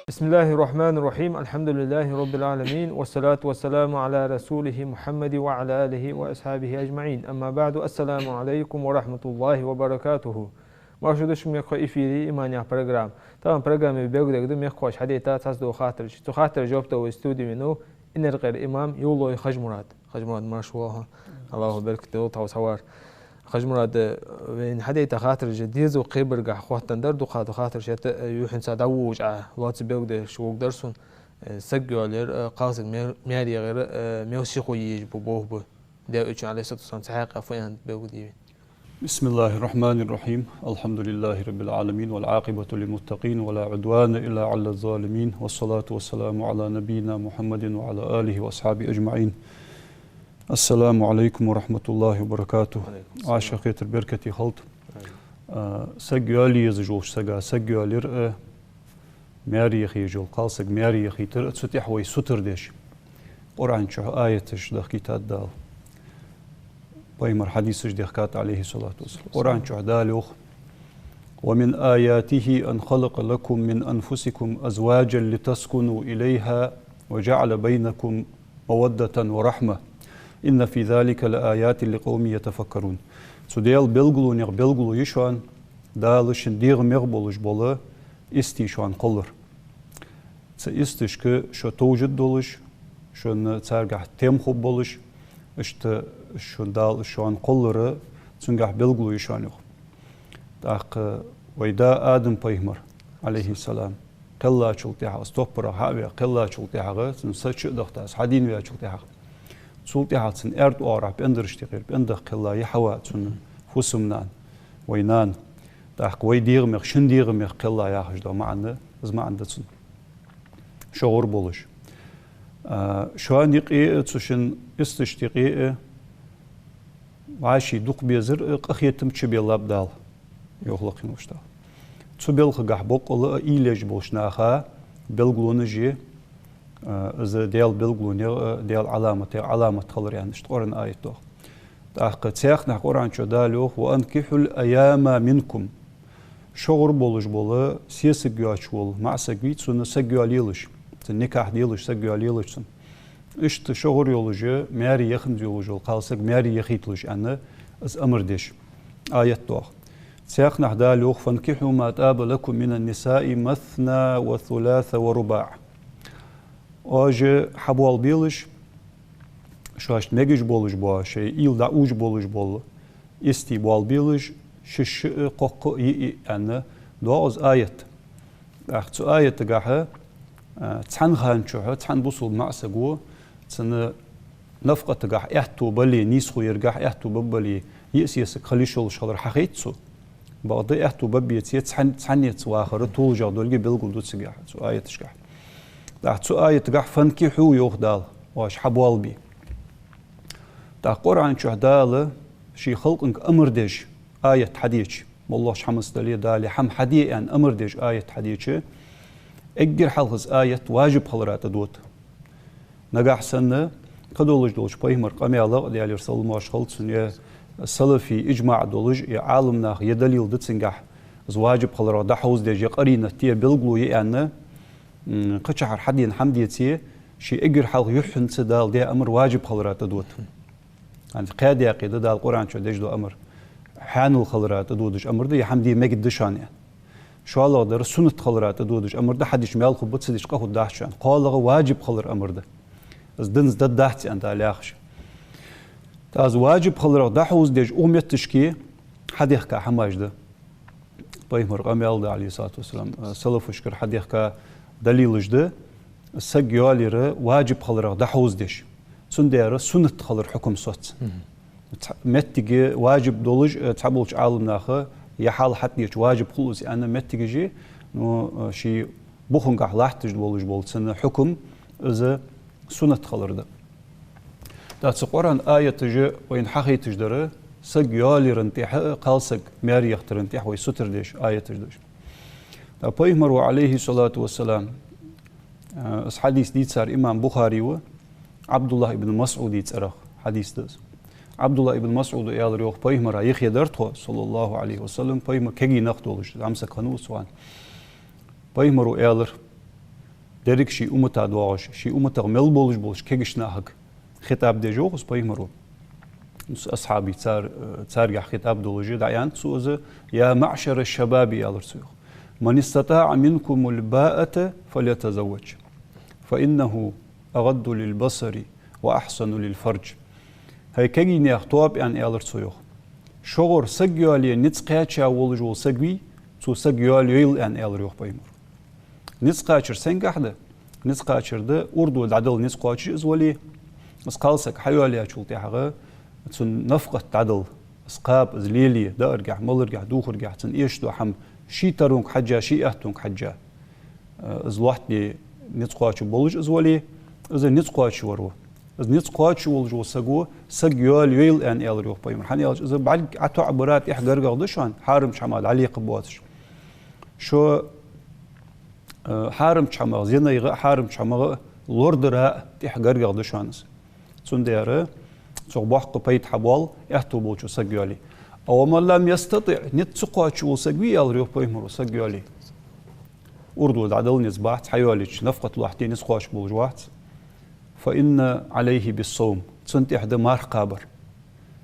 Bismillahirrahmanirrahim. Elhamdülillahi Rabbil alemin. Ve salatu ve selamu ala Resulihi Muhammedi ve ala alihi ve ashabihi ecma'in. Amma ba'du. Assalamu alaikum wa rahmatullahi wa barakatuhu. Marşuduş mekho ifiri imaniya program. Tamam programı begdegdu mekho hadita tasdu khatir. Tu khatir jobta ve studi minu inner gayr imam yulloy Hajmurad. Hajmurad maşallah. Allahu barakatuhu tawsawar. خجمراد وين حدا يتخاطر جديز وقبر قح خواتن در دو خاطر شت يوحن سادوج لاتس بيود شو درسون سجولر قاصد ميري غير ميوسيقو يجي بوه ده اچ عليه الصلاه والسلام تحقق فين بيودي بسم الله الرحمن الرحيم الحمد لله رب العالمين والعاقبة للمتقين ولا عدوان إلا على الظالمين والصلاة والسلام على نبينا محمد وعلى آله وأصحابه أجمعين. Assalamu alaikum wa rahmatullahi wa barakatuh. Aşağı getir berketi halt. Sagüali yazıcı saga sagüalir meriyehi yol kalsak meriyehi ter tutih ve sutur deş. Orançı ayetiş da kitab dal. Paymar hadisiş dehkat aleyhi salatu vesselam. Orançı daluh. ومن آياته أن خلق لكم من أنفسكم أزواجا لتسكنوا إليها وجعل بينكم مودة ورحمة. İnne fi zalika laayatin liqawmin yetefekkerun. Sudel belgulu yişan dalışın diğmer boluş bolu isti şu an qolur. İstiş ki şu tawjud doluş, şu çargah tem xob boluş, işte şu dal şu an qolları çungah belgulu yişan yok. Taq vayda Adam peygamber aleyhisselam qalla çultiha stopra havi qalla çultiha saç daqtas hadin ve çultiha سلطة أرد أورا بأندرشتغير بأندر قلا يحوات فسمنان وينان داق ويدير مخ شندير مخ قلا ياخش دا معنا از معنا تسن شعور بولش شو نقي تشن استشتقي عاشي دوق بيزر قخيتم تشبيلاب دال يخلقين وشتا تشبيل خغح بوقل إيلج بولشناخا بلغلونجي از دیال بلغونی دیال علامت خلر يعني اشتقرن آيته. تأخذ سياق نحقران شو دالوه وأنكحوا الأيام منكم. شغر بولش بوله سيسجوا شول مع سجيت سن سجوا ليلش. النكاح ديلش سجوا ليلش سن. إشت شغر يولجه ماري يخن يولجه قالسك ماري يخيتلش أنا از أمر ديش آيته. سياق نحدالوه فانكحوا ما تاب لكم من النساء مثنى وثلاث ورباع. Oje habol bilish shosh megish bolush bo şey il da uj bolush bol isti bol bilish shish qoq ana doz ayet ahtsu ayet gaha tsan khan chu tsan busul ma'sagu tsana nafqat gah ehtu bali nisxu yergah ehtu babali yis khalishol shalar haqitsu baqdi ehtu babiyet tsan yet wa akhir tul jadolgi bilgul dutsiga su ayet shgah دعتو آية قح فانكحوا يوخدال واش حبوال بي دا قرآن شهدال شي خلق انك أمر ديج آية حديث والله شحمس دالي دالي حم حديث يعني أمر ديج آية حديث اقر حلقز آية واجب خلرات دوت نقاح سنة قدولج دولج بايمر قامي الله ديالي رسول الله خلط سنية السلفي إجماع دولج عالم ناخ يدليل دتسنقح واجب خلرات دا حوز ديج قرينة تيه بلغلو يعني قشعر حدين حمديتي شي اجر حلق يحن سدال دي امر واجب خلرات دوت يعني قاعده عقيده دال القران شو دجدو امر حان الخلرات دودش امر دي حمدي مجد دشان يعني شو الله در سنه خلرات دودش امر ده حدش مال خبط سدش قهو داحشان قال واجب خلر امر ده از دنز ده داحتي انت علاخش تاز واجب خلرات دحوز دج اوميت تشكي حديخ كا حماج ده طيب رقم الله عليه الصلاه والسلام سلف شكر حديخ كا دليلش ده سجياليره واجب خلره دحوز دش سنديره سنت خلر حكم صوت متجي واجب دولج تعبولش عالم ناخه يحال حتى واجب خلص انا متجي نو شي بوخن قح لاحتج دولج بولسن حكم اذا سنت خلر ده ده قران ايه تجي وين حقيقه تجدره سق يالي رنتيح قالسق ماريخ ترنتيح ويستر ديش آية ديش فبيهمروا عليه الصلاة والسلام حديث ديت صار إمام بخاري و عبد الله ابن مسعود يتسرخ حديث دز عبد الله ابن مسعود يال ريوخ بيهمر يخي درتو صلى الله عليه وسلم بيهمر كجي نختولش عمسك خنوس وان بيهمروا يالر درك شي أمتا دواش شي أمتا مل بولش كجيش ناهك خطاب دجوخ بيهمروا أصحابي تار يا خطاب دولجي دعيان سوزه يا معشر الشباب يالر سيوخ من استطاع منكم الباءة فليتزوج فإنه أغض للبصر وأحسن للفرج هاي كجي نيختوب يعني يالر سيوخ شغور سجيالي نتسقاتشا ولجول سجوي تو سجيالي يل يعني يالر يوخ بيمر نتسقاتشر سنجحده نتسقاتشر ده أردو العدل نتسقاتشر إزولي مسقالسك حيوالي أشولتي حاجة تون نفقة عدل اسقاب زليلي دا ارجع مال ارجع دوخ ارجع تن ايش دو حم شي ترونك حجا شي اهتونك حجا از واحد بي نتقواتش بولج از ولي از نتقواتش ورو از نتقواتش ولجو سقو سقيال يل ان ال روح بايمر حني از بعد عتو عبرات احقرقه دشان حارم شمال علي قبواتش شو حارم شمال زينا حارم شمال لوردرا احقرقه دشانس تون ديره صباح قبيت حبال يحتو بولشو سجيالي أو ما لم يستطع نتسقاتشو سجيال ريو بيمرو سجيالي أردو العدل نزبات حيواليش نفقة الواحدين نسقاش بولجوات فإن عليه بالصوم تنت إحدى مار قابر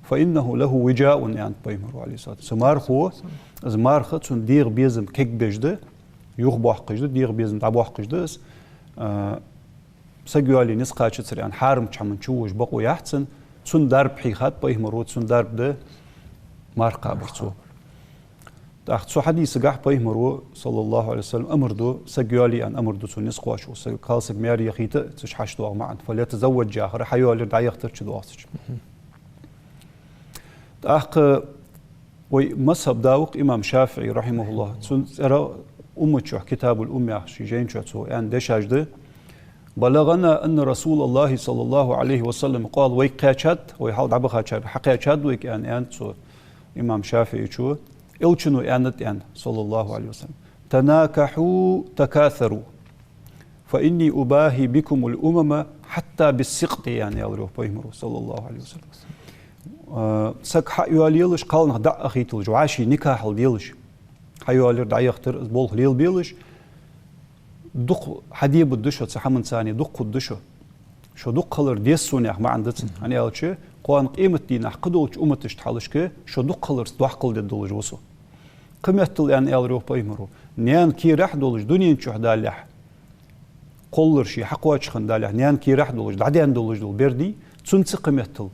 فإنه له وجاء يعني بيمرو عليه الصلاة والسلام مارخو از مارخ تن دير بيزم كيك بجده يخبح قجده دير بيزم تعبح قجدس سجيالي نسقاتش تسريان حارم تشمن تشوش بقو يحسن تون درب حيخات بيهمرو تون درب ده مارقا برتو تاخت سو حديث قاح بيهمرو صلى الله عليه وسلم امردو سجيالي ان امردو تون نسقواش وسقالسك مياري يخيت تش حشتو معا فليتزوج جاخر حيوالي دا يختر تشدو اصج تاخ وي مذهب داوق امام شافعي رحمه الله تون ارى امتشو كتاب الام شي جين تشو ان دشاجده بلغنا أن رسول الله صلى الله عليه وسلم قال ويقاشد ويحاول عبخا حقاشد ويك أن سو إمام شافعي شو إلشنو أنت أن صلى الله عليه وسلم تناكحوا تكاثروا فإني أباهي بكم الأمم حتى بالسقط يعني أوروه بيمرو صلى الله عليه وسلم سك حيواليلش قالنا دع أخي تلج وعاشي نكاح الديلش حيوالير دع يختر بول ليل بيلش دق حديب الدشو تسحمن ثاني دق الدشو شو دق خلر ديسونيح ما عندتن يعني ألشة قوان قيمة دينا قدوش أمتش تحلشك شو دق خلر دوحقل دولج وصو قيمة يعني ألروح بيمرو نيان كي راح دولج دنيا شو حدالح قلر شي حقواش خندالح نيان كي راح دولج دعدين دولج دول بردي تنسى قيمة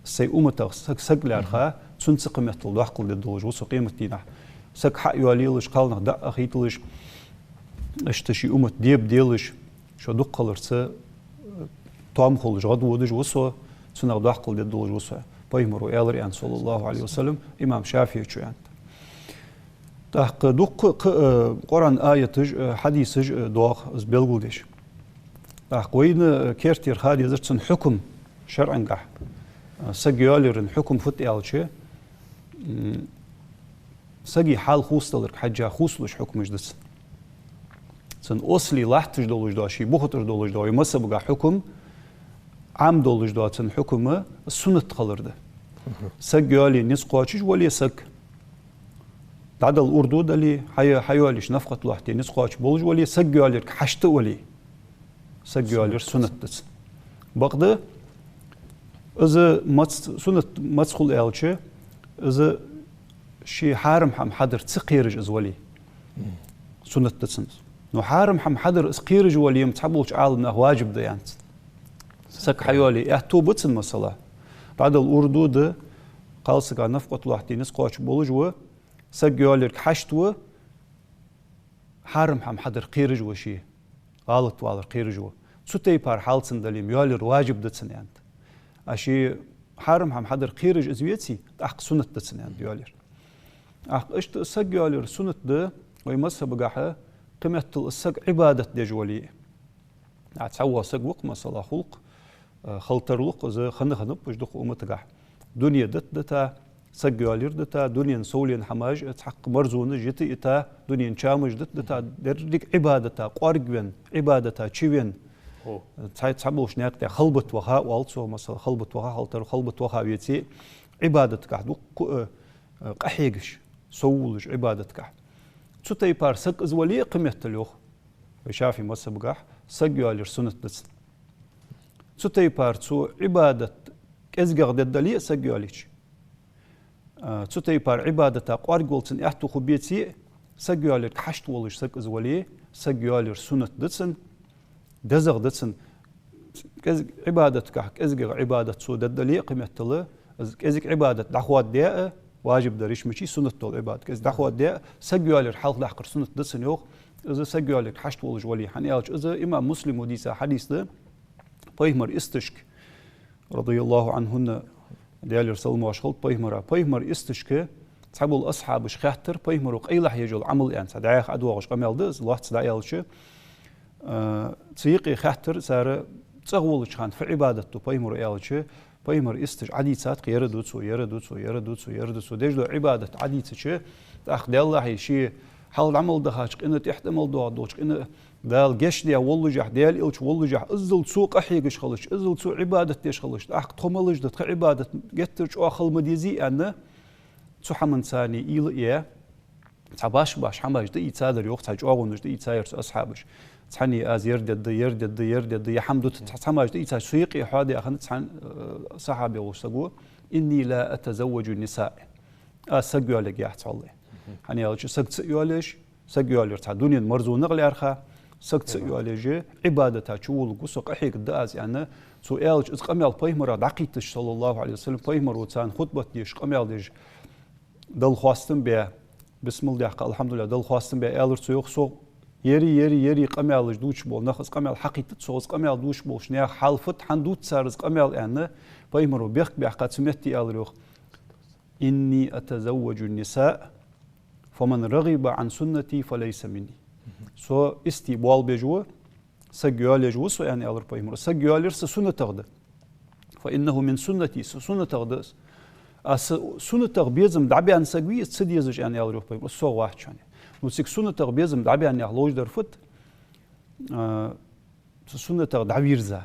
سي أمتك سقل أرخا تنسى قيمة دوحقل دولج وصو قيمة دينا سق حق يواليلش قالنا دق أخيتلش اشتشي أمت ديب ديلش شو دق قلرسه طعم خلج غد ودج وصو سنغ دحقل دي دولج وصو بيمرو إلر يعني صلى الله عليه وسلم إمام شافعي شو يعني تحق دق قرآن آية حديث دواخ زبلغو ديش تحق وين كيرتير خادي زرتسن حكم شرعا قح سجيالرن حكم فت إلشي سجي حال خوستلر حجا خوستلش حكمش دس سن أصلي لحتش دولج دا شي بوختر دولج دا يمسا حكم عام دولج دا سن حكم السنة خلر ده سجيالي نسقاتش ولي سج دعد الأردو دلي حيواليش نفقة لحتي نسقاتش بولج ولي سجيالي حشت ولي سجيالي سنة دس بقدر إذا سنة مسخول إلشة إذا شي حارم حم حدر تسقيرج إزولي سنة دسن نو حارم حم حدر اسقيرج ولي متحبوش عالمنا واجب ده يعني سك حيوالي احتو بتسن مسألة بعد الأردو ده قال سكا نفقة لحتي نسقاتش بولج و سجيالي حشت و حارم حم حدر قيرج وشي غلط والر قيرج و سوتي بار حالسن دلي ميالي واجب دتسن يعني أشي حارم حم حدر قيرج ازويتي احق سنة دتسن يعني يالير احق اشت سجيالي سنة ده ويمسها بقاحة قيمة السق عبادة دجولي أتسوى سق وق مسألة خلق خلطر لق إذا خنق بجدق أمتقع دنيا دتا سجالير دتا دنيا سولين حماج تحق مرزون جت إتا دنيا شامج دتا درك عبادتا قارجين عبادتا تشوين تعبوش ناقد خلبت وها والصو مثلا خلبت وها هالتر خلبت وها بيتي عبادتك عدو قحيقش سولج عبادتك تسوتي بار سق ازولي قمت لوخ وشافي مسبقح سجالير سنة دس تسوتي بار تسو عبادة كزجر ددلي سجاليش تسوتي بار عبادة قارجولتن احتو خبيتي سجالير حشت ولش سق ازولي سجالير سنة دسن دزغ دسن كز عبادتك كزجر عبادة تسو ددلي قمت له كزك عبادة دعوات داء واجب دريش مشي سنة طول عبادة كز دعوات داء سجالير حلق دحقر سنة دسن يوخ إذا سجالير حشت ولش ولي حنيالج إذا إمام مسلم وديسا حديث ده بيهمر استشك رضي الله عنهن ديال رسول ماشخل بيهمر استشك تحبوا الأصحاب شخاتر بيهمر وقيلح يجول عمل يعني سدعيخ أدواغش قمال دز الله تدعيالش تسيقي خاتر سار تغول شخان في عبادته بيهمر يالش بيهمر استش عديثات يردوتسو ديجلو عبادة عديثة تأخذ الله شيء حال عمل دهاش إنه تحتمل دوش إنه دال جش ديا والله ديال إلش والله إزل سوق أحيقش خلش إزل سوق عبادة تيش خلش أخ تخملش ده عبادة جترش أخل مديزي أنا تحمن ثاني إيه تعباش باش حماش ده يتسادر يوقت حاج أغنش ده يتساير أصحابش تحني از يردد يحمد تحماش ده يتساير سيقي حادي أخن تحن صحابي وسقوا إني لا أتزوج النساء أسقوا لك يا حصلي hani alçı saksı yolleş سجيالير تاع دنيا مرزون نغلي أرخا سكت سجياليجي عبادة تشول قصق أحيق الدأس يعني سؤال إذا قميل بيمر عقيدة صلى الله عليه وسلم بيمر وتسان خطبة ديش قميل ديش دل خواستم بيا بسم الله الحمد لله دل خواستم بيا ألر سوق سوق يري قميل دوش بول نخص قميل حقيقة سوق قميل دوش بول شنيا حالفت حندوت سارز قميل يعني بيمر وبيخ بيحقات سميتي ألر إني أتزوج النساء فمن رغب عن سنتي فليس مني سو استيبال بجوا سجيالير جو سو يعني ألر بيمر سجيالير سنة تغد فإنه من سنتي سنة تغد سنة تغبيزم دعبي عن سجوي تسديزج يعني ألر بيمر سو واحد يعني نوسك سنة تغبيزم دعبي عن يحلوج درفت سنة تغدعويرزا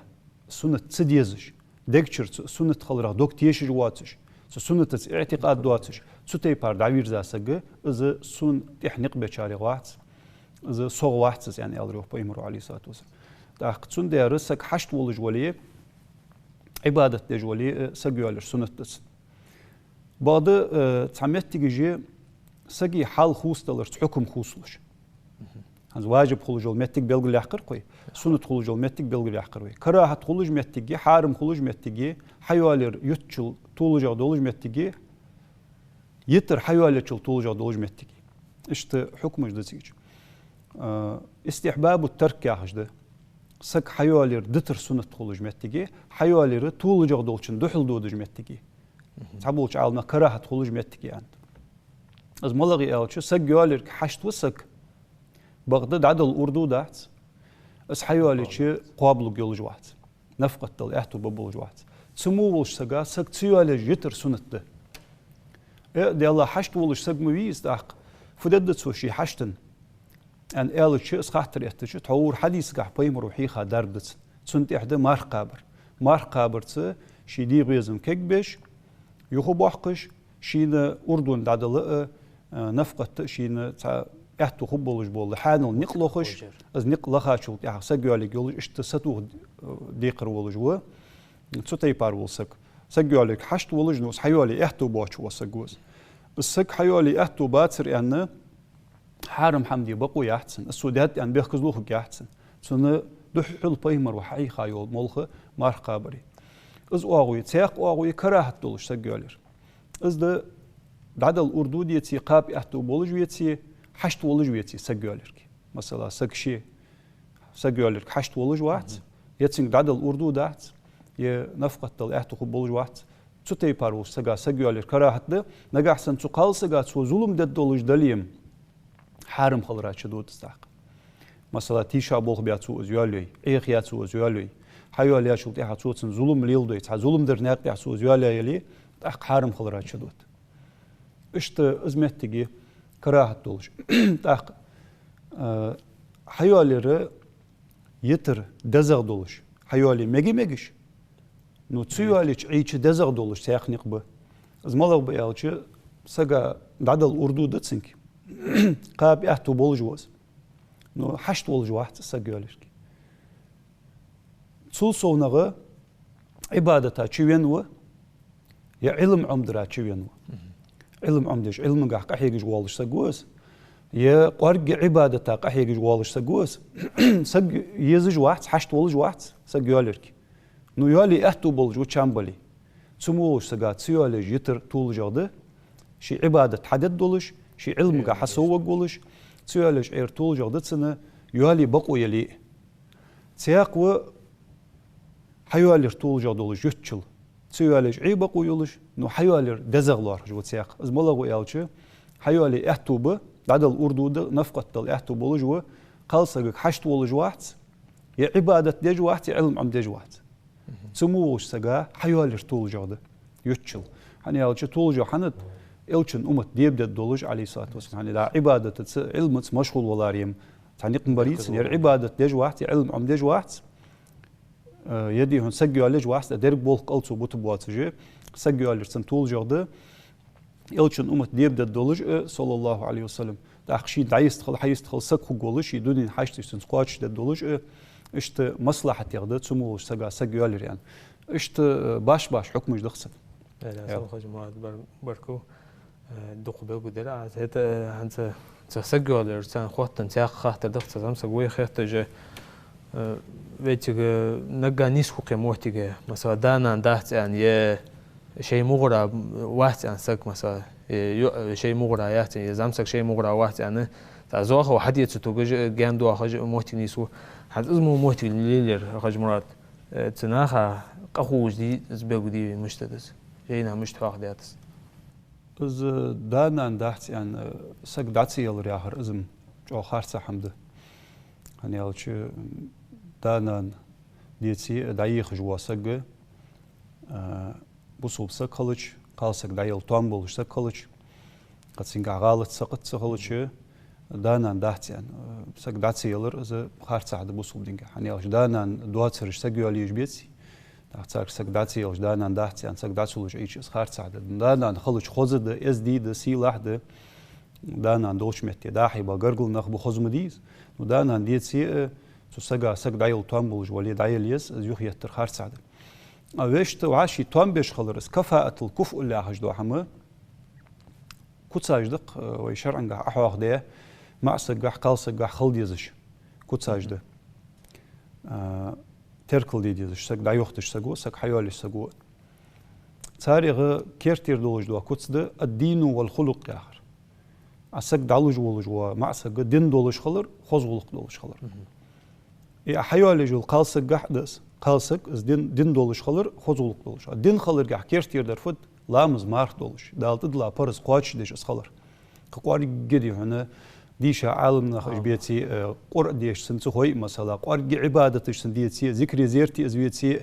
سنة تسديزج دكتشر سنة خلرا دوك تيش جواتش سنة اعتقاد دواتش سوتي بار دعوير زاسق إذا سون تحنق بشاري واحد إذا صو واحد يعني ألروح بيمر عليه الصلاة والسلام تأخذ سون ديارسك حشت ولج وليه عبادة دجولي سجيالر سنة تس بعد تعمت تيجي سجي حال خوص تلر حكم خوصلش هذا واجب خلوج المتك بلغ يحقر قوي سنة خلوج المتك بلغ يحقر قوي كراهة خلوج متكي حارم خلوج متكي حيوالر يتشل طولج دولج متكي يتر حيوالر يتشل طولج دولج متكي إشت حكمش ده سيج استحباب الترك يا حجده سك حيوالر دتر سنة خلوج متكي حيوالر طولج دولجن دحل دودج متكي تعبولش عالنا كراهة خلوج متكي عند از ملغي أوتش سك جوالر حشت وسك بغداد عدل الأردو دات اس حيوالي شيء قابل جولج واحد نفقة تل احتو ببولج واحد سمو ولش سجا سك تيوالي جتر سنة ده دي الله حشت ولش سج مويز داق فددت سو شي حشتن ان ال شيء سخاطر احتش تور حديث قح بيم روحي خا دردت سنت احدى مار قابر شي دي غيزم ككبش يخو بحقش شينا أردن دادل نفقة شينا احتو خبولج بول حانل نقلوخش از نقلخاشول يا سجيالي جولج اشتساتو ديقر ولج و تسوتي بار ولسك سجيالي حشت ولج نوس حيوالي احتو باش وسجوز السك حيوالي احتو باتر ان حارم حمدي بقو يحسن السودات ان بيخزلوخ يحسن سنه دحل بيمر وحي خايول ملخ مار قابري از واغوي تيق واغوي كراهت دولج سجيالر از ده دعدل اردو ديتي قاب احتو بولج ويتي حشت ولج ويتي سجيالرك مثلا سكشي سجيالرك حشت ولج واحد يتسين دعدل اردو دات ي نفقة تل احتو بولج واحد تسوتي بارو سجا سجيالر كراهت ده نجح سن تقال سجا سو ظلم دد دولج دليم حارم خلرات شدود استحق مثلا تيشا بولخ بياتسو ازيالي ايخياتسو ازيالي حيوالي شلت احتو ظلم ليلدو تا ظلم در ناق يحسو ازيالي يلي تحق حارم خلرات شدود اشت ازمتتي كراهة دولش تاق حيوالي يتر دزغ دولش حيوالي ميجيش نو تسيوالي عيش دزغ دولش سياق نقبه زمالغ بيالش سجا دعدل أردو دتسنك قاب يحتو بولجواز نو حشت بولجواحت سجالش تسول صونغه عبادتها تشوينوا يا علم عمدرا تشوينوا علم عمدش علم قح قحيج والش سجوز يا قرق عبادتها قحيج والش سجوز سج يزج واحد حشت والج واحد سجالك نو يالي احتو بولج وشامبلي سموش سجات سيالج يتر طول جاده شي عبادة حدد دولش شي علم قح سوق دولش سيالج اير طول جاده سنه يالي بقو يلي سياق حيوالر طول جادولش يتشل سيوالج عيبة قويولش نو حيوالر دزغلار جوت سياق ازمالغو يالش حيوالي احتوبه بعد الأردو نفقة دل احتوبولج و قالسك حشت ولج واحد يا عبادة ديج واحد يا علم عم ديج واحد سموش سجا حيوالر طول جاده يتشل هني يالش طول جا حنت إلشن أمت ديبدأ دولج عليه الصلاة والسلام هني لا عبادة علم مشغول والاريم تعني قنبريت يا عبادة ديج واحد يا علم عم ديج واحد يدي هون سجوا عليه واحد درك بول قلصو بوتبوات سجى سجوا عليه سنتول جاده يلشن أمت ديبدأ دولج صلى الله عليه وسلم تأخشي دعيستخل حيستخل سكو قولش يدونين حاشتش سنسقاتش دولج اشت مصلحة يغدى تسموش سجوا عليه يعني اشت باش حكمش دخسف. لا صلخ جماعة بركو دق بيجو دلع هذا هنت سجوا عليه سان خواتن تياق خاطر دخسف زمسك ويا خاطر جا ويتيج نجا نيسكو كموتيج مثلا دانا دهت يعني شيء مغرى واحد عن سك مثلا شيء مغرى يعني زمسك شيء مغرى واحد يعني تعزوه واحد يتسوق جاندو خج موتي نيسو حد اسمه موتي ليلر خج مرات تناخا قخوج دي زبيغ دي مشتدس جينا مشتاق دياتس از دانا دهت يعني سك داتسي يلر ياهر ازم جو خارسة حمده هني يالش دانان ديتسي دايخ جوا سجى بوصل سكالج قالسك دايل تومبل سكالج قد سنجا غالط سقط سكالج دانان داتيان سك داتسي يلر إذا خارج عاد بوصل دينجا يعني أوش دانان دواتسرش سجى عليه بيتسي تحتاج سك داتسي أوش دانان داتيان سك داتسولج إيش خارج عاد دانان خلج خزد إز دي د سي لحد دانان دوش متي داحي بقرقل نخبو خزمديز ودانان ديتسي سجا سج دايل تومبل جوالي دايل يس يخ يتر خارج عاد أويشت وعاشي تومبش خلرس كفاءة الكفء اللي هجدو حما كتساجدق ويشرع نجح أحواق ده مع سجح قال سجح خلد يزش كتساجده تركل دي يزش سج دايوختش سجو سج حيوالش سجو تاريخ كيرتير دولج دوا كتسده الدين والخلق ياخر أسج دالج ولج ومع سج دين دولج خلر خزغلق دولج خلر يا حيوالش القال سجح دس قال سج از دين دولج خلر خزغلق دولج الدين خلر جح كيرتير درفد لامز مارخ دولش دالت لا بارس قاتش ديش اسخلر قواري جدي هنا ديش عالم نخش بيتي قر ديش سنت خوي مثلا قواري عبادتش سنديتي ذكر زيرتي ازويتي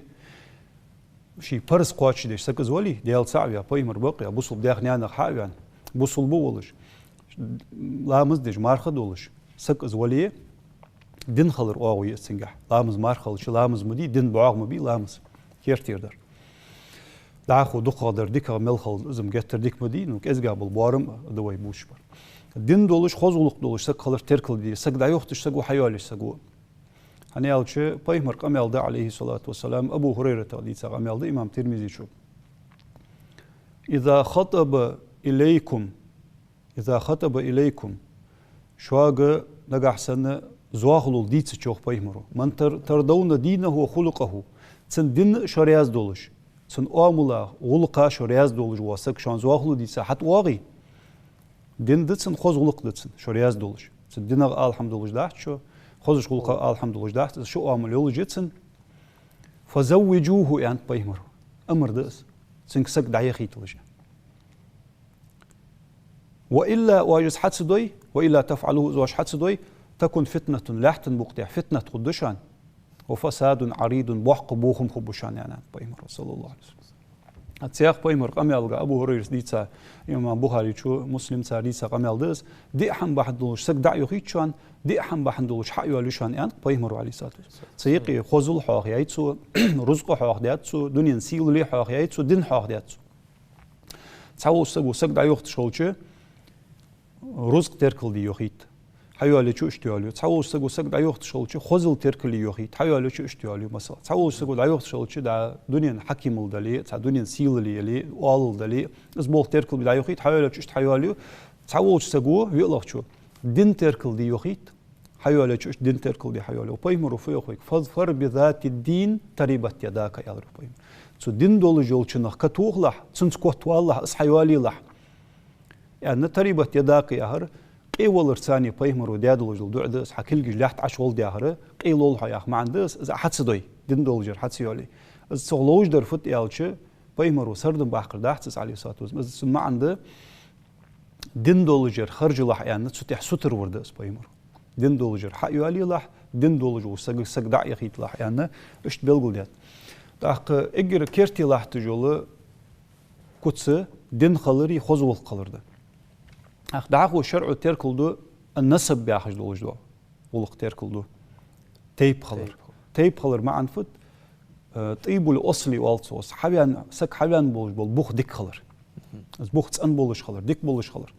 شي بارس قاتش ديش سك زولي ديال صعب يا بايمر بقى بوصل داخني انا حاوان بوصل بولش لامز ديش مارخ دولش سك زولي دين خلر اوي سنجح لامز مارخل شي لامز مدي دين بعاق مبي لامز كيرتير در داخو دقادر ديكا ملخل ازم جتر ديك مدين وكازجا بالبارم دوي بوشبر الدين دولش خزولق دولش سك خلر تركل دي سك دايوختش سكو حيالش سكو هنيالش بايمر قمل ده عليه الصلاة والسلام أبو هريرة اللي قمل ده إمام ترمذي شو إذا خطب إليكم شواغ نجح سنة زواخلو ديتس تشوخ بايمرو من تردون دينه وخلقه تن دين شرياز دولش تن أملا غلقا شرياز دولش واسك شان زواخلو ديتس حت واغي دين دتسن خزولق دتسن شرياز دولش تن دين الحمد لله داحت شو خزش خلقا الحمد لله داحت شو أمل يول جتسن فزوجوه يعني بايمرو أمر دس تن كسك دعي خيتلش وإلا واجز حدس دوي وإلا تفعلوه زواج حدس دوي تكن فتنة لاحت مقطع فتنة قدشان وفساد عريض بوحق بوخم خبشان يعني بايمر صلى الله عليه وسلم أتسياق بيمر قميل أبو هريرة ديتا إمام بخاري شو مسلم تاريخ قميل دس دي أحم بحدلوش سك دعيو خيتشان دي أحم بحدلوش حيو لشان يعني بيمر عليه سات سيقي خزول حاق يعيتسو رزق حاق دياتسو دنيا سيل لي حاق يعيتسو دين حاق دياتسو تعوش سك دعيو خيتشولش رزق تركل دي يخيت حيوالي شو اشتياليو تعوش سك دعيو خيتشولش خزول تركل يخيت حيوالي شو اشتياليو مثلا تعوش سك دعيو خيتشولش دا دنيا حكيم الدلي تا دنيا سيل لي وال الدلي اسبوع تركل بدعيو خيت حيوالي شو اشتياليو تعوش سكو يقلق شو دين تركل دي يخيت حيوالي شو دين تركل دي حيوالي وبيمر وفيخوك فظفر بذات الدين تريبت يداك يا رب بيمر سو دين دول جولشنخ كتوخلح تنسكوت والله اس حيوالي لح يعني تريبت يداك يا هر قيول رساني بيمر ودادل جل دعدس حكيل جلحت عشول دي هر قيلول حياخ ما عندس اذا حدسدوي دين دول جر حدسيولي از سغلوج در فت يالش بيمر وسردن باخر داحتس عليه الصلاه والسلام ما عنده دين دولجر خرج لح يعني تفتح ستر وردس بيمر دين دولجر حيوالي لح دين دولجر سق دع يخيت لح يعني اشت بلغل ديت داق اجر كيرتي لح تجول كتس دين خلري خزول قلرد اخ داخو شرع تركلدو النسب باخج دولجدو ولق تركلدو تيب خلر ما عنفت طيب الاصلي والصوص حبيان سك حبيان بولج بول بوخ ديك خلر از بوخ تسن بولش خلر ديك بولش خلر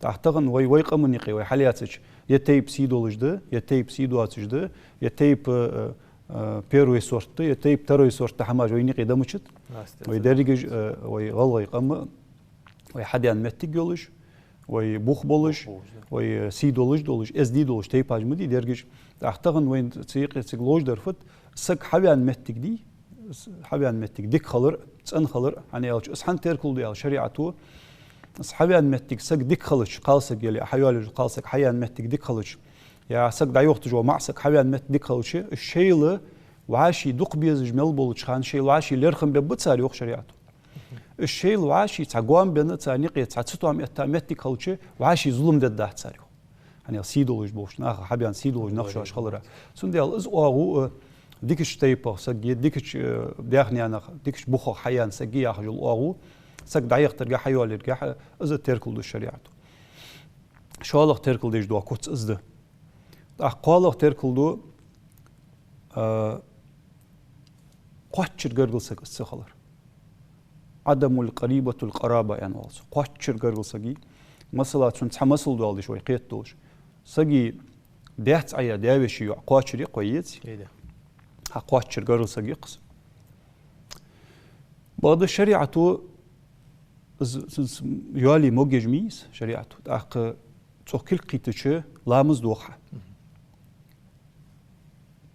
تحتغن وي قمنيقي وي حالياتش يتيب سيدولجدو يتيب سيدواتجدو يتيب بيروي سورت يتيب تروي سورت حماج وي نيقي دمچت وي دريج وي غلغي قم وي حديان متيك يولش وي بوخ بولش وي سيدولج دولج اس دي دولج تيب اجمدي دريج تحتغن وين تسيقي تسلوج درفت سك حبيان متيك دي حبيان متيك ديك خلر تسن خلر يعني اسحن تركل ديال شريعته حبيان متيك سك ديك خلش قالسك يلي حيوالج قالسك حيان متيك ديك خلش يا سك دايوخت جو معسك حبيان مت ديك خلش الشيله وعاشي دق بيز جمل بولج خان شيل وعاشي لرخم ببتصار يوخ شريعته الشيل وعاشي تعقوام بين تانيقي تعتتوام متيك خلش وعاشي ظلم دداه تساريو يعني سيدولج بوش ناخ حبيان سيدولج نخشاش خلره سنديال از اوغو ديكش تيبر سجي ديكش داخني انا ديكش بوخ حيان سجي ياخذ الاوغو سك دايق ترجع حيوال يرجع از تركل دو شريعته شالق تركل ديش دو كوت ازده اقالق تركل دو قاتشر غرغل سك سخلر عدم القريبه القرابه يعني والس قاتشر غرغل سجي مثلا تمثل دو شوي قيت دوش سجي دهت ايا داويش يو قاتشري قويت حقواتشر غرغل سجي قس بعد شريعته يالي موجج ميس شريعته اق توكل قيتشه لامز دوخه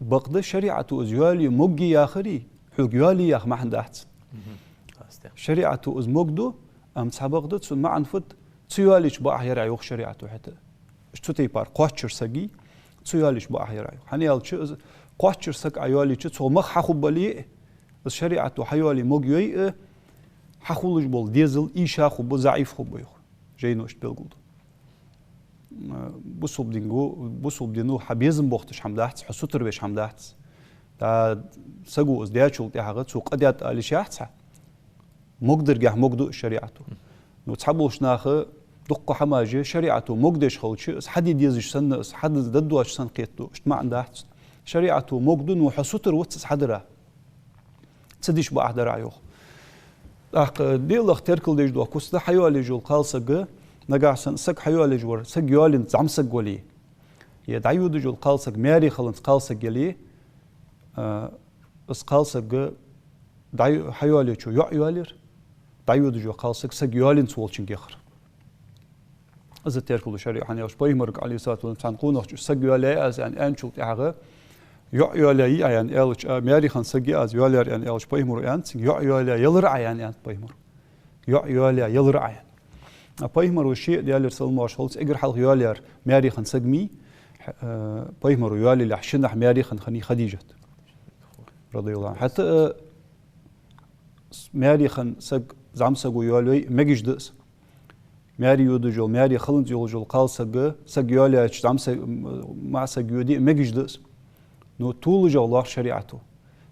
بقد شريعته يالي موجي اخري حق يالي ياخ ما حندحت شريعته از موجدو ام سبقدت سن ما عنفت تياليش با احير ايوخ شريعته حتى اشتوتي بار قواتشر سجي تياليش با احير ايوخ حنيال چه قواتشر سك ايالي چه تو مخ حخبلي شريعته حيالي موجي حخولج بول ديزل ايشا خو ضعيف خو بيخ جينوش بلغود بوصوب دينو حبيزم بوختش حمداحت حسوتر بيش حمداحت دا سقو از دياتشول دي حاجات سو قديات اليشاحت مقدر جاه مقدو شريعته نو تحبوش ناخ دق حماجه شريعته مقدش خلش حد ديزش سن حد ددواش سن قيتو اجتماع عنداحت شريعته مقدن وحسوتر وتس حدره تسديش با احدر عيوخ ديلخ تركل ديج دو كوستا حيوالي جول قالسق نقاسن سق حيوالي جور سق يوالين زعمسق ولي يدعيو دجول قالسق ماري خلنت قالسق يلي اس قالسق دعيو حيوالي جو يوالير دعيو دجو قالسق سق يوالين سولچن گخر از تركل شريعه حنيوش بيمرق عليه الصلاه والسلام قونخ سق يوالي از ان انچول تاغه يوالي يعني الچ ماري خن سق از يوالير يعني الچ بيمر ان يوالي يلر يعني بيمر يوالي يلر يعني بيمر وشيء ديال سلمى شولز اجر حل يوالير ماري خن سقمي بيمر يوالي لحشنح ماري خن خديجه رضي الله عنها حتى ماري خن سق زعم سقو يوالي مجدس ماري يودجول ماري خلنت يولجول قال سق يوالي زعم مع سق يودي مجدس نو طول جو الله شريعته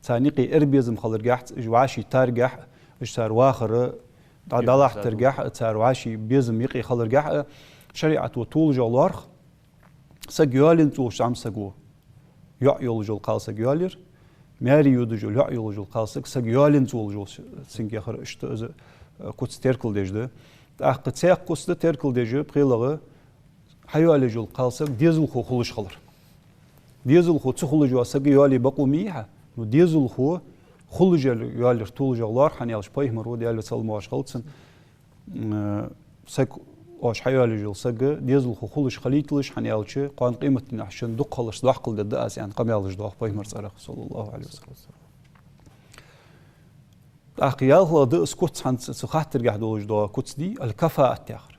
ثانيقي اربيزم خلر جحت جواشي تارجح صار واخر دلاح ترجع صار واشي بيزم يقي خلرجع شريعة وطول جالارخ سجيالين طول شام سجو يعيول جل قال سجيالير ماري يودجول يعيول جل قال سجيالين طول جل سنجي آخر إشت إذا كنت تركل دجده أخ تسيق كنت تركل دجده بقيلة حيوالي جل قال سج ديزل خو خلش خلر ديزل خو تخلج واسق يالي بقو ميها نو ديزل خو خلج يالي طول جلار حنيالش بايه مرود يالي سلماش خلصن سك واش حيالي جل سق ديزل خو خلش خليتلش حنيالش قان قيمتنا عشان دق خلش داقل دداس يعني قميالش داق بايه مرصرخ صلى الله عليه وسلم أخيال هو ده اسكت عن سخات ترجع دولج ده كتس دي الكفاءة تاخر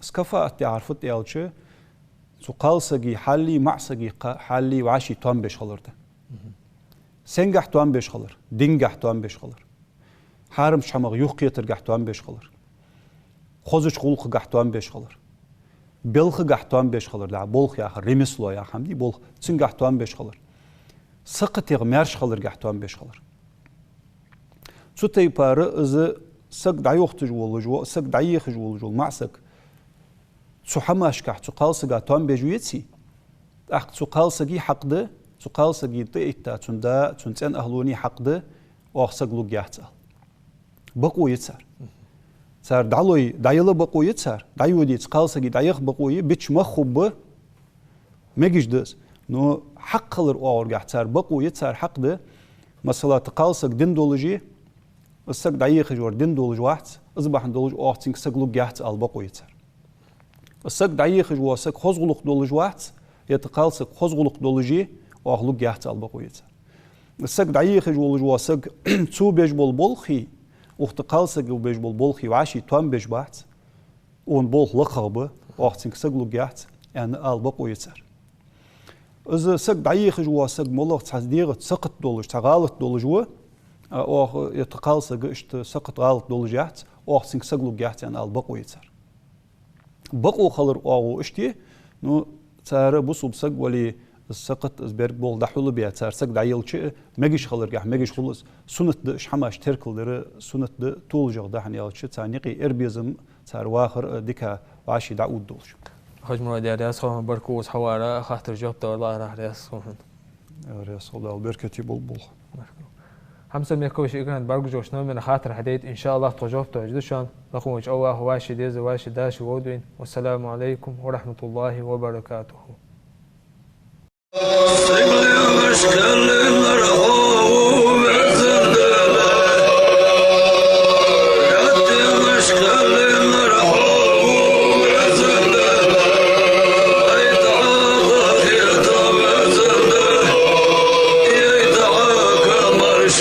الكفاءة تعرفت يالش سقال سجي حالي مع سجي حالي وعشي توان بيش خلرته سنجح توان بيش خلر دينجح توان بيش خلر حارم شمغ يوقي ترجع توان بيش خلر خوزش خلق جح توان بيش خلر بلخ جح توان بيش خلر لا بلخ يا آخر رمسلو يا حمدي بلخ سنجح توان بيش خلر سقط يغمرش خلر جح توان بيش خلر سوتي بار إذا سق دعيوخ تجول سق دعيخ جول معسك سحماش كح سقال سجا توان بيجويتسي أخ سقال سجي حق ده سقال سجي تيتا تندا تنتين أهلوني حق ده وأخسق لجياتها بقوي يتسار سار دعلوي دعيله بقوي يتسار دعيودي سقال سجي دعيخ بقوي بيتش مخوب مجيش دس نو حق خلر أورجع سار بقوي يتسار حق ده مثلا تقال سج دندولوجي السق دعيخ جور دندولوج واحد أصبح دولوج أختين سق لجيات على بقوي يتسار السق دعيخ جوا سق خزغلق دولوج واحد يتقال سق خزغلق دولوجي وأخلق جيات على بقوي يتسار السق دعيخ جوا سق تو بيجبول بولخي واختقال سق وبيجبول بولخي وعشي توان بيجبات ون بولخ لقابه وأختين سق لجيات يعني على بقوي يتسار إذا سق دعيخ جوا سق ملق تصديق سقط دولوج تغالط دولوجوا أو يتقال سق إشت سقط غالط دولوجات وأختين سق لجيات يعني على بقوي يتسار بقو خلر أو إشتي نو صار بوسو بسق ولي السقط إزبرق بول دحول بيا صار سق دعيل شيء مجيش خلر جح مجيش خلص سنة دش حماش تركل در سنة د طول جغ ده حنيال شيء ثانيقي إربيزم صار واخر ديكا وعشي دعود دولش حج مراد يا رياس خوهم بركوز حوارا خاطر جوبته والله راح رياس خوهم رياس الله البركة بول همسه ميكوش إيجان برج جوشنا من خاطر حديت إن شاء الله تجوبته جدشان لكم وجه الله واشي ديز واشي داش وودين والسلام عليكم ورحمة الله وبركاته.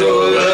Sure.